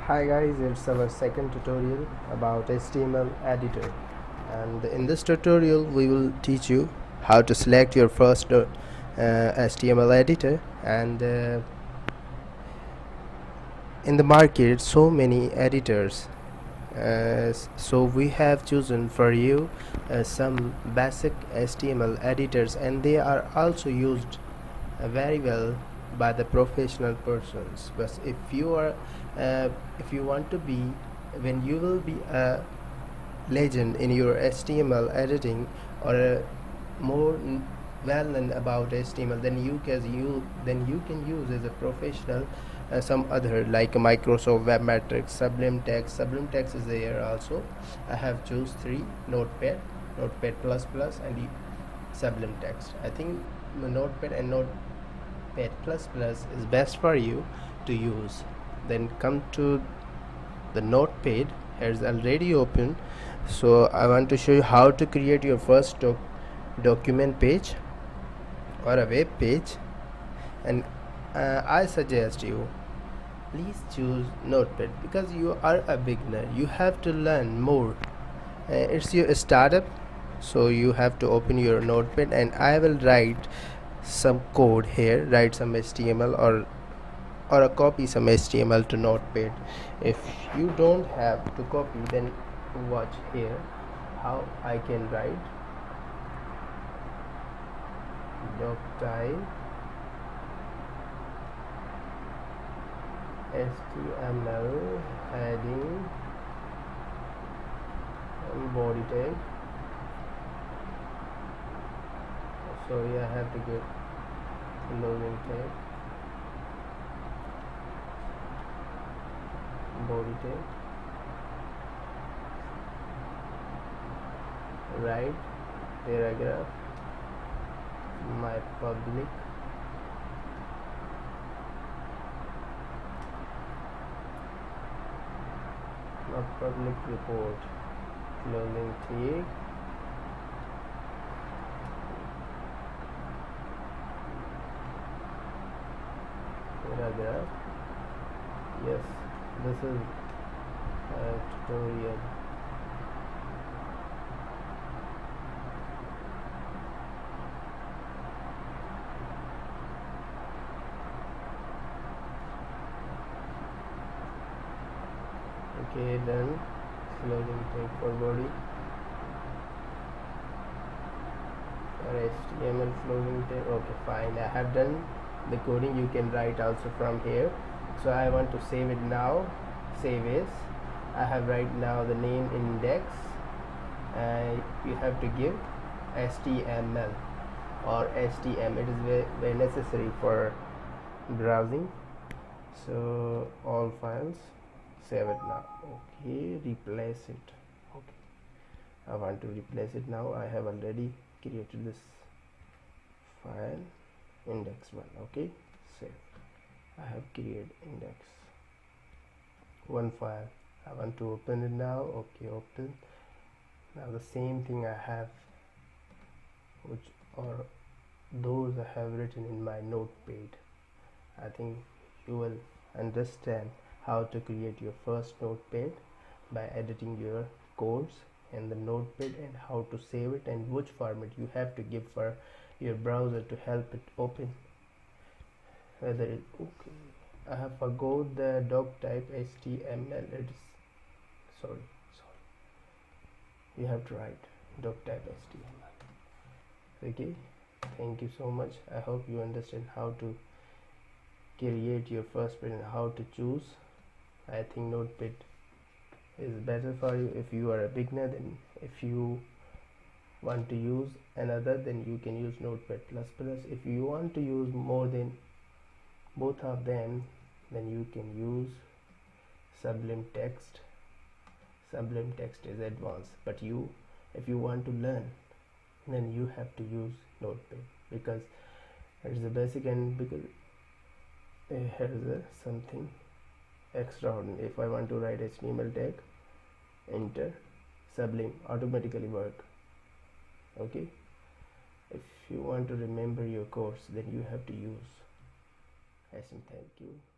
Hi guys, it's our second tutorial about HTML editor, and in this tutorial we will teach you how to select your first HTML editor. And in the market so many editors, so we have chosen for you some basic HTML editors, and they are also used very well by the professional persons. But if you want to be, when you will be a legend in your HTML editing, or more well known about HTML, then you can use as a professional some other like Microsoft Webmatrix, Sublime Text. Sublime Text is there also. I have choose three: Notepad, Notepad plus plus, and Sublime Text. I think Notepad and Notepad plus plus is best for you to use. Then come to the Notepad. It's already open, so I want to show you how to create your first document page or a web page. And I suggest you, please choose Notepad because you are a beginner. You have to learn more. It's your startup, so you have to open your Notepad, and I will write some code here, write some HTML, or a copy some HTML to Notepad. If you don't have to copy, then watch here how I can write doctile HTML heading and body tag. Sorry, I have to get loading tag, body tag, right paragraph, my public report, closing tag, paragraph. Yes, this is a tutorial. Okay, done. Loading tag for body or HTML floating tag. Okay, fine. I have done the coding. You can write also from here. So I want to save it now. Save as. I have right now the name index. You have to give HTML or HTML. It is very necessary for browsing. So all files, save it now. Okay, replace it. Okay, I want to replace it now. I have already created this file index1. Okay, save. I have created index1 file. I want to open it now. Okay, open. Now the same thing I have, which or those I have written in my notepad. I think you will understand how to create your first notepad by editing your codes in the notepad, and how to save it, and which format you have to give for your browser to help it open. Whether it okay, I have forgot the doc type HTML. It is sorry you have to write doc type HTML. Okay, thank you so much. I hope you understand how to create your first page and how to choose. I think Notepad is better for you if you are a beginner. Then if you want to use another, then you can use Notepad plus plus. If you want to use more than both of them, then you can use Sublime Text. Sublime Text is advanced, but if you want to learn, then you have to use Notepad because it's the basic, and because here is something extraordinary. If I want to write HTML tag, enter, Sublime automatically work. Okay, if you want to remember your course, then you have to use. Thank you.